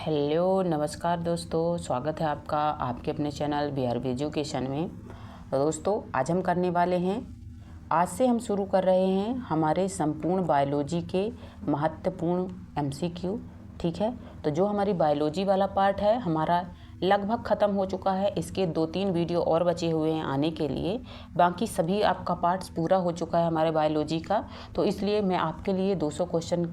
Hello नमस्कार दोस्तों, स्वागत है आपका आपके अपने चैनल BRV एजुकेशन में। तो दोस्तों आज हम करने वाले हैं, आज से हम शुरू कर रहे हैं हमारे संपूर्ण बायोलॉजी के महत्वपूर्ण MCQ। ठीक है, तो जो हमारी बायोलॉजी वाला पार्ट है हमारा लगभग ख़त्म हो चुका है। इसके 2-3 वीडियो और बचे हुए हैं आने के लिए। बाकी सभी आपका पार्ट्स पूरा हो चुका है हमारे बायोलॉजी का। तो इसलिए मैं आपके लिए 200 क्वेश्चन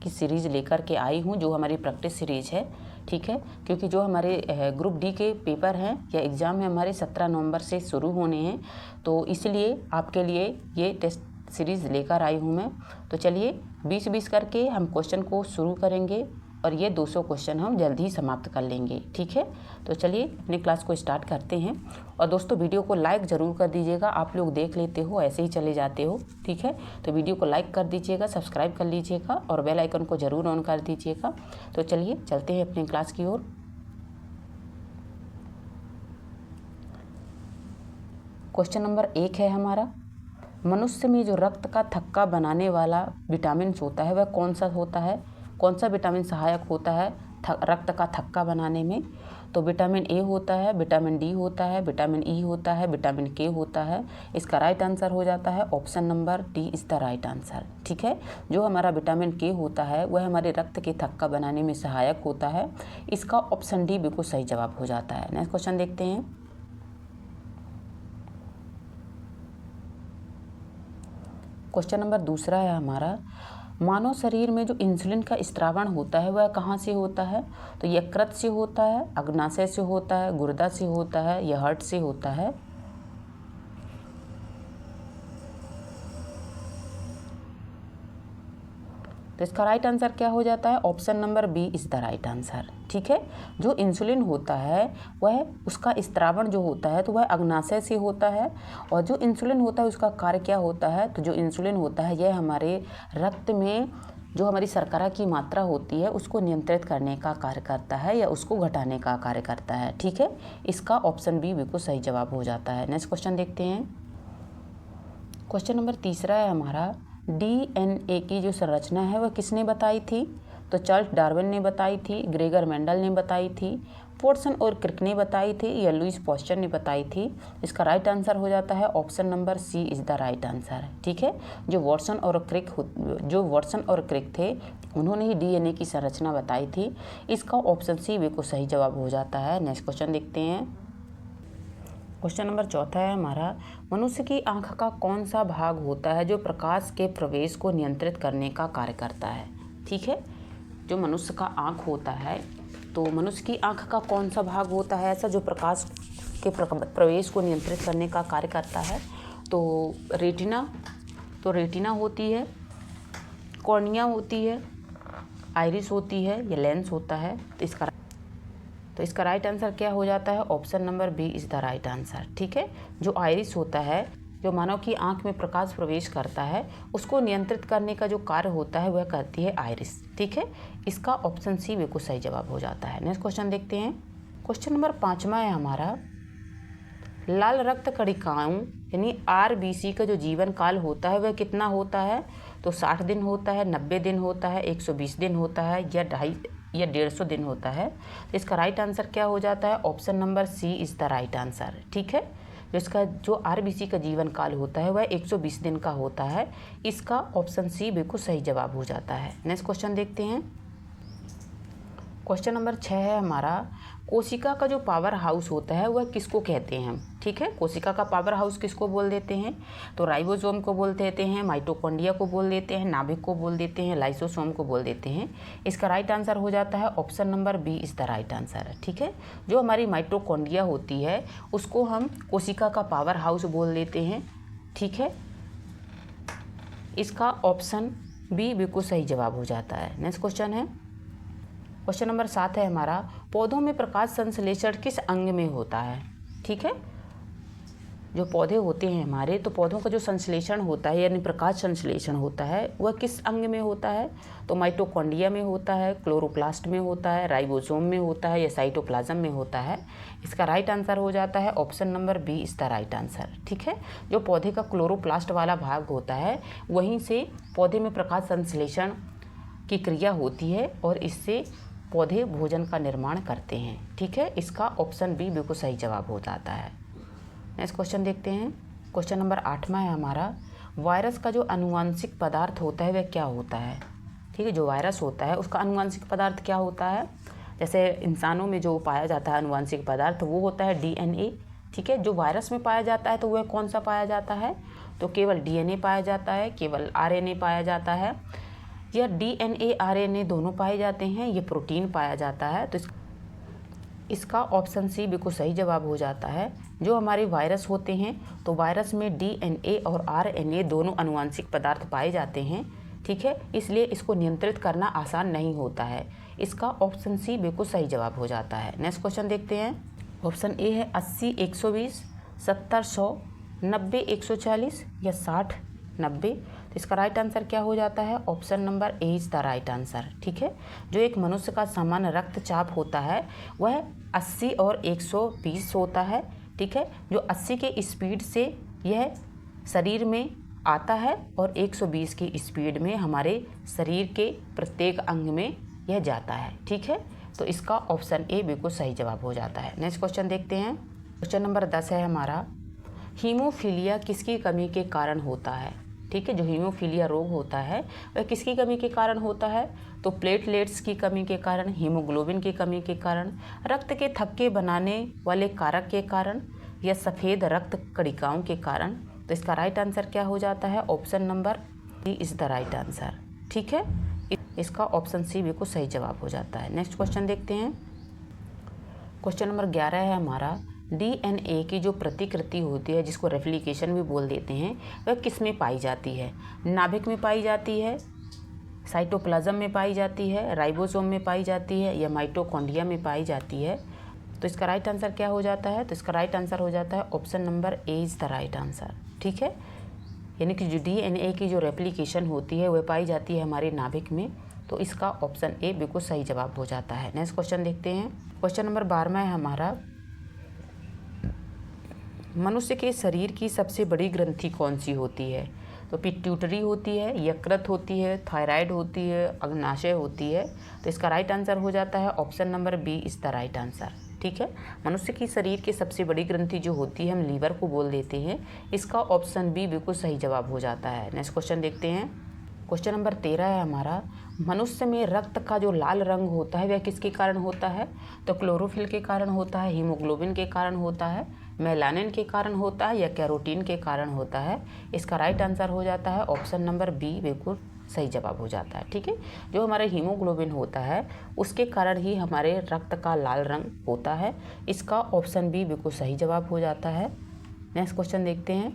की सीरीज़ लेकर के आई हूँ, जो हमारी प्रैक्टिस सीरीज़ है। ठीक है, क्योंकि जो हमारे ग्रुप डी के पेपर हैं या एग्ज़ाम है हमारे 17 नवंबर से शुरू होने हैं, तो इसलिए आपके लिए ये टेस्ट सीरीज़ लेकर आई हूँ मैं। तो चलिए 20-20 करके हम क्वेश्चन को शुरू करेंगे और ये 200 क्वेश्चन हम जल्द ही समाप्त कर लेंगे। ठीक है, तो चलिए अपनी क्लास को स्टार्ट करते हैं। और दोस्तों वीडियो को लाइक ज़रूर कर दीजिएगा। आप लोग देख लेते हो, ऐसे ही चले जाते हो। ठीक है, तो वीडियो को लाइक कर दीजिएगा, सब्सक्राइब कर लीजिएगा और बेल आइकन को ज़रूर ऑन कर दीजिएगा। तो चलिए चलते हैं अपनी क्लास की ओर। क्वेश्चन नंबर 1 है हमारा, मनुष्य में जो रक्त का थक्का बनाने वाला विटामिन होता है वह कौन सा होता है? कौन सा विटामिन सहायक होता है रक्त का थक्का बनाने में? तो विटामिन ए होता है, विटामिन डी होता है, विटामिन ई होता है, विटामिन के होता है। इसका राइट आंसर हो जाता है option number D is the right answer. ठीक है, जो हमारा विटामिन के होता है वह हमारे रक्त के थक्का बनाने में सहायक होता है। इसका ऑप्शन डी बिल्कुल सही जवाब हो जाता है। नेक्स्ट क्वेश्चन देखते हैं। क्वेश्चन नंबर 2 है हमारा, मानव शरीर में जो इंसुलिन का स्त्रावण होता है वह कहाँ से होता है? तो यकृत से होता है, अग्नाशय से होता है, गुर्दा से होता है या हार्ट से होता है? तो इसका राइट आंसर क्या हो जाता है? Option number B is the right answer. ठीक है, जो इंसुलिन होता है वह उसका स्त्रावण जो होता है तो वह अग्नाशय से होता है। और जो इंसुलिन होता है उसका कार्य क्या होता है? तो जो इंसुलिन होता है यह हमारे रक्त में जो हमारी शर्करा की मात्रा होती है उसको नियंत्रित करने का कार्य करता है या उसको घटाने का कार्य करता है। ठीक है, इसका ऑप्शन बी बिल्कुल सही जवाब हो जाता है। नेक्स्ट क्वेश्चन देखते हैं। क्वेश्चन नंबर 3 है हमारा, DNA की जो संरचना है वह किसने बताई थी? तो चार्ल्स डार्विन ने बताई थी, ग्रेगर मेंडल ने बताई थी, वॉटसन और क्रिक ने बताई थी या लुईस पास्चर ने बताई थी? इसका राइट आंसर हो जाता है option number C is the right answer. ठीक है, जो वॉटसन और क्रिक थे उन्होंने ही DNA की संरचना बताई थी। इसका ऑप्शन सी बिल्कुल सही जवाब हो जाता है। नेक्स्ट क्वेश्चन देखते हैं। क्वेश्चन नंबर 4 है हमारा, मनुष्य की आंख का कौन सा भाग होता है जो प्रकाश के प्रवेश को नियंत्रित करने का कार्य करता है? ठीक है, जो मनुष्य का आंख होता है तो मनुष्य की आंख का कौन सा भाग होता है ऐसा जो प्रकाश के प्रवेश को नियंत्रित करने का कार्य करता है? तो रेटिना होती है, कॉर्निया होती है, आइरिस होती है या लेंस होता है? तो इसका राइट आंसर क्या हो जाता है? Option number B is the right answer. ठीक है, जो आइरिस होता है जो मानव की आंख में प्रकाश प्रवेश करता है उसको नियंत्रित करने का जो कार्य होता है वह करती है आइरिस। ठीक है, इसका ऑप्शन सी बिल्कुल सही जवाब हो जाता है। नेक्स्ट क्वेश्चन देखते हैं। क्वेश्चन नंबर 5 है हमारा, लाल रक्त कणिकाओं यानी RBC का जो जीवन काल होता है वह कितना होता है? तो 60 दिन होता है, 90 दिन होता है, 120 दिन होता है या 150 दिन होता है? तो इसका राइट आंसर क्या हो जाता है? Option number C is the right answer. ठीक है, जो RBC का जीवन काल होता है वह 120 दिन का होता है। इसका ऑप्शन सी बिल्कुल सही जवाब हो जाता है। नेक्स्ट क्वेश्चन देखते हैं। क्वेश्चन नंबर 6 है हमारा, कोशिका का जो पावर हाउस होता है वह किसको कहते हैं हम? ठीक है, कोशिका का पावर हाउस किसको बोल देते हैं? तो राइबोसोम को बोल देते हैं, माइटोकॉन्ड्रिया को बोल देते हैं, नाभिक को बोल देते हैं, लाइसोसोम को बोल देते हैं? इसका राइट आंसर हो जाता है option number B is the right answer. ठीक है, जो हमारी माइटोकॉन्ड्रिया होती है उसको हम कोशिका का पावर हाउस बोल देते हैं। ठीक है, इसका ऑप्शन बी बिल्कुल सही जवाब हो जाता है। नेक्स्ट क्वेश्चन है। क्वेश्चन नंबर 7 है हमारा, पौधों में प्रकाश संश्लेषण किस अंग में होता है? ठीक है, जो पौधे होते हैं हमारे तो पौधों का जो संश्लेषण होता है यानी प्रकाश संश्लेषण होता है वह किस अंग में होता है? तो माइटोकॉन्ड्रिया में होता है, क्लोरोप्लास्ट में होता है, राइबोसोम में होता है या साइटोप्लाज्म में होता है? इसका राइट आंसर हो जाता है option number B is the right answer. ठीक है, जो पौधे का क्लोरोप्लास्ट वाला भाग होता है वहीं से पौधे में प्रकाश संश्लेषण की क्रिया होती है और इससे पौधे भोजन का निर्माण करते हैं। ठीक है, इसका ऑप्शन बी बिल्कुल सही जवाब हो जाता है। नेक्स्ट क्वेश्चन देखते हैं। क्वेश्चन नंबर 8वां है हमारा, वायरस का जो आनुवांशिक पदार्थ होता है वह क्या होता है। ठीक है, जो वायरस होता है उसका आनुवांशिक पदार्थ क्या होता है। जैसे इंसानों में जो पाया जाता है आनुवांशिक पदार्थ वो होता है डीएनए। ठीक है, जो वायरस में पाया जाता है तो वह कौन सा पाया जाता है, तो केवल डीएनए पाया जाता है, केवल आरएनए पाया जाता है, या डीएनए आरएनए दोनों पाए जाते हैं, ये प्रोटीन पाया जाता है। तो इसका ऑप्शन सी बिल्कुल सही जवाब हो जाता है। जो हमारे वायरस होते हैं तो वायरस में डीएनए और आरएनए दोनों आनुवांशिक पदार्थ पाए जाते हैं। ठीक है, इसलिए इसको नियंत्रित करना आसान नहीं होता है। इसका ऑप्शन सी बिल्कुल सही जवाब हो जाता है। नेक्स्ट क्वेश्चन देखते हैं। ऑप्शन ए है 80 120, 70 100, 90 140 या 60 90। तो इसका राइट आंसर क्या हो जाता है, option number A is the right answer. ठीक है, जो एक मनुष्य का सामान्य रक्तचाप होता है वह 80 और 120 होता है। ठीक है, जो 80 के स्पीड से यह शरीर में आता है और 120 की स्पीड में हमारे शरीर के प्रत्येक अंग में यह जाता है। ठीक है, तो इसका ऑप्शन ए बिल्कुल सही जवाब हो जाता है। नेक्स्ट क्वेश्चन देखते हैं। क्वेश्चन नंबर 10 है हमारा, हीमोफीलिया किसकी कमी के कारण होता है। ठीक है, जो हीमोफीलिया रोग होता है वह किसकी कमी के कारण होता है, तो प्लेटलेट्स की कमी के कारण, हीमोग्लोबिन की कमी के कारण, रक्त के थक्के बनाने वाले कारक के कारण, या सफ़ेद रक्त कणिकाओं के कारण। तो इसका राइट आंसर क्या हो जाता है, option number C is the right answer. ठीक है, इसका ऑप्शन सी बिल्कुल सही जवाब हो जाता है। नेक्स्ट क्वेश्चन देखते हैं। क्वेश्चन नंबर 11 है हमारा, डीएनए की जो प्रतिकृति होती है जिसको रेप्लिकेशन भी बोल देते हैं वह किस में पाई जाती है। नाभिक में पाई जाती है, साइटोप्लाज्म में पाई जाती है, राइबोसोम में पाई जाती है, या माइटोकॉन्ड्रिया में पाई जाती है। तो इसका राइट आंसर क्या हो जाता है, तो इसका राइट आंसर हो जाता है option number A is the right answer. ठीक है, यानी कि जो डीएनए की जो रेप्लिकेशन होती है वह पाई जाती है हमारे नाभिक में। तो इसका ऑप्शन ए बिल्कुल सही जवाब हो जाता है। नेक्स्ट क्वेश्चन देखते हैं। क्वेश्चन नंबर 12 है हमारा, मनुष्य के शरीर की सबसे बड़ी ग्रंथि कौन सी होती है। तो पिट्यूटरी होती है, यकृत होती है, थायराइड होती है, अग्नाशय होती है। तो इसका राइट आंसर हो जाता है option number B is the right answer. ठीक है, मनुष्य की शरीर की सबसे बड़ी ग्रंथि जो होती है हम लीवर को बोल देते हैं। इसका ऑप्शन बी बिल्कुल सही जवाब हो जाता है। नेक्स्ट क्वेश्चन देखते हैं। क्वेश्चन नंबर 13 है हमारा, मनुष्य में रक्त का जो लाल रंग होता है वह किसके कारण होता है। तो क्लोरोफिल के कारण होता है, हीमोग्लोबिन के कारण होता है, मेलानिन के कारण होता है, या कैरोटीन के कारण होता है। इसका राइट आंसर हो जाता है ऑप्शन नंबर बी बिल्कुल सही जवाब हो जाता है। ठीक है, जो हमारे हीमोग्लोबिन होता है उसके कारण ही हमारे रक्त का लाल रंग होता है। इसका ऑप्शन बी बिल्कुल सही जवाब हो जाता है। नेक्स्ट क्वेश्चन देखते हैं।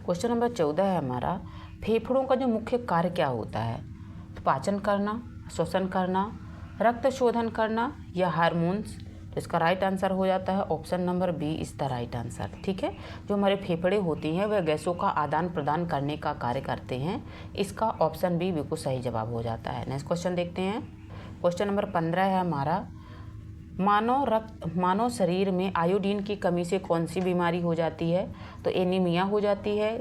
क्वेश्चन नंबर 14 है हमारा, फेफड़ों का जो मुख्य कार्य क्या होता है। तो पाचन करना, श्वसन करना, रक्त शोधन करना, या हार्मोन्स। तो इसका राइट आंसर हो जाता है option number B is the right answer. ठीक है, जो हमारे फेफड़े होती हैं वह गैसों का आदान प्रदान करने का कार्य करते हैं। इसका ऑप्शन बी बिल्कुल सही जवाब हो जाता है। नेक्स्ट क्वेश्चन देखते हैं। क्वेश्चन नंबर 15 है हमारा, मानव शरीर में आयोडीन की कमी से कौन सी बीमारी हो जाती है। तो एनीमिया हो जाती है,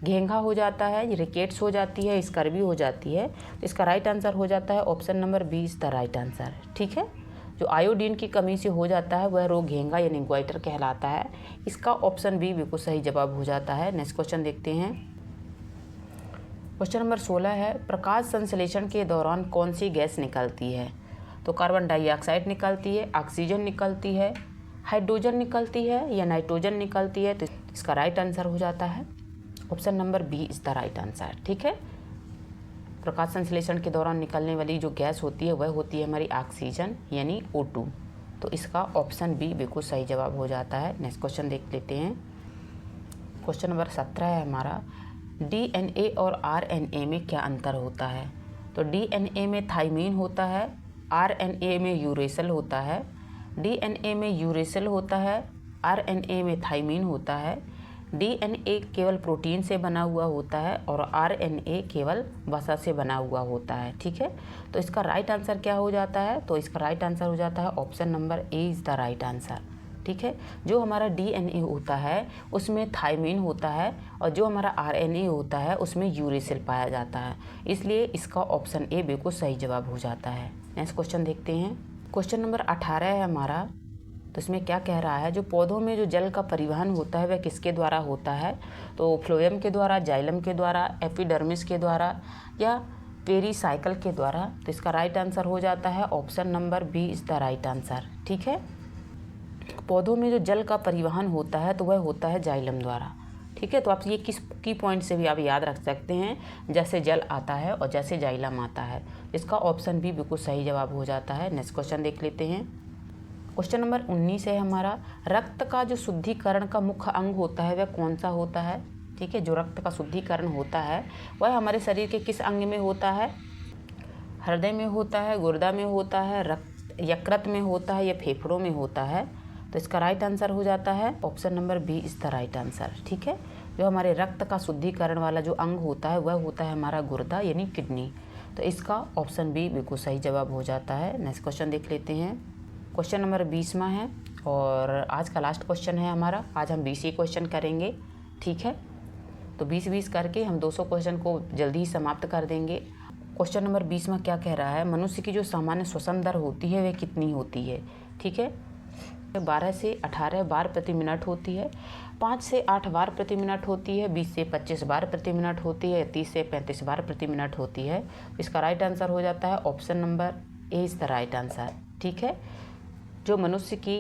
घेंघा हो जाता है, रिकेट्स हो जाती है, स्कर्वी हो जाती है। तो इसका राइट आंसर हो जाता है option number B is the right answer. ठीक है, जो आयोडीन की कमी से हो जाता है वह रोग घेंघा यानी ग्वाइटर कहलाता है। इसका ऑप्शन बी बिल्कुल सही जवाब हो जाता है। नेक्स्ट क्वेश्चन देखते हैं। क्वेश्चन नंबर 16 है, प्रकाश संश्लेषण के दौरान कौन सी गैस निकलती है। तो कार्बन डाइऑक्साइड निकलती है, ऑक्सीजन निकलती है, हाइड्रोजन निकलती है, या नाइट्रोजन निकलती है। तो इसका राइट आंसर हो जाता है option number B is the right answer. ठीक है, प्रकाश संश्लेषण के दौरान निकलने वाली जो गैस होती है वह होती है हमारी ऑक्सीजन यानी O2। तो इसका ऑप्शन बी बिल्कुल सही जवाब हो जाता है। नेक्स्ट क्वेश्चन देख लेते हैं। क्वेश्चन नंबर 17 है हमारा, डीएनए और आरएनए में क्या अंतर होता है। तो डीएनए में थाइमीन होता है, आरएनए में यूरेसिल होता है। डीएनए में यूरेसिल होता है, आरएनए में थाइमीन होता है। डीएनए केवल प्रोटीन से बना हुआ होता है और आरएनए केवल वसा से बना हुआ होता है। ठीक है, तो इसका राइट आंसर क्या हो जाता है, तो इसका राइट आंसर हो जाता है option number A is the right answer. ठीक है। जो हमारा DNA होता है उसमें थायमिन होता है और जो हमारा RNA होता है उसमें यूरेसिल पाया जाता है, इसलिए इसका ऑप्शन ए बिल्कुल सही जवाब हो जाता है। नेक्स्ट क्वेश्चन देखते हैं। क्वेश्चन नंबर 18 है हमारा। तो इसमें क्या कह रहा है, जो पौधों में जो जल का परिवहन होता है वह किसके द्वारा होता है? तो फ्लोएम के द्वारा, जाइलम के द्वारा, एपिडर्मिस के द्वारा या पेरीसाइकल के द्वारा। तो इसका राइट आंसर हो जाता है option number B is the right answer, ठीक है। पौधों में जो जल का परिवहन होता है तो वह होता है जाइलम द्वारा, ठीक है। तो आप ये किस की पॉइंट से भी आप याद रख सकते हैं, जैसे जल आता है और जैसे जाइलम आता है। इसका ऑप्शन बी बिल्कुल सही जवाब हो जाता है। नेक्स्ट क्वेश्चन देख लेते हैं। क्वेश्चन नंबर 19 है हमारा। रक्त का जो शुद्धिकरण का मुख्य अंग होता है वह कौन सा होता है? ठीक है, जो रक्त का शुद्धिकरण होता है वह हमारे शरीर के किस अंग में होता है? हृदय में होता है, गुर्दा में होता है, रक्त यकृत में होता है या फेफड़ों में होता है? तो इसका राइट आंसर हो जाता है option number B is the right answer, ठीक है। जो हमारे रक्त का शुद्धिकरण वाला जो अंग होता है वह होता है हमारा गुर्दा यानी किडनी। तो इसका ऑप्शन बी बिल्कुल सही जवाब हो जाता है। नेक्स्ट क्वेश्चन देख लेते हैं। क्वेश्चन नंबर 20वां है और आज का लास्ट क्वेश्चन है हमारा। आज हम 20 ही क्वेश्चन करेंगे, ठीक है। तो 20-20 करके हम 200 क्वेश्चन को जल्दी ही समाप्त कर देंगे। क्वेश्चन नंबर 20वां क्या कह रहा है, मनुष्य की जो सामान्य श्वसन दर होती है वह कितनी होती है? ठीक है, 12 से 18 बार प्रति मिनट होती है, 5 से 8 बार प्रति मिनट होती है, 20 से 25 बार प्रति मिनट होती है, 30 से 35 बार प्रति मिनट होती है। इसका राइट आंसर हो जाता है option number A is the right answer, ठीक है। जो मनुष्य की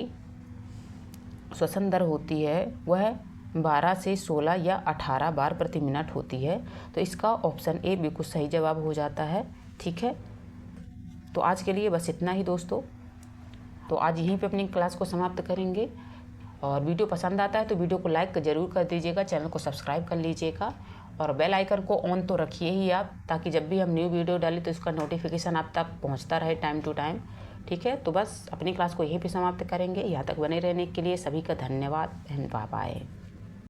श्वसन दर होती है वह 12 से 16 या 18 बार प्रति मिनट होती है। तो इसका ऑप्शन ए बिल्कुल सही जवाब हो जाता है, ठीक है। तो आज के लिए बस इतना ही दोस्तों। तो आज यहीं पे अपनी क्लास को समाप्त करेंगे और वीडियो पसंद आता है तो वीडियो को लाइक ज़रूर कर दीजिएगा, चैनल को सब्सक्राइब कर लीजिएगा और बेल आइकन को ऑन तो रखिए ही आप, ताकि जब भी हम न्यू वीडियो डालें तो इसका नोटिफिकेशन आप तक पहुंचता रहे टाइम टू टाइम, ठीक है। तो बस अपनी क्लास को यहीं पे समाप्त करेंगे। यहाँ तक बने रहने के लिए सभी का धन्यवाद एंड बाय बाय।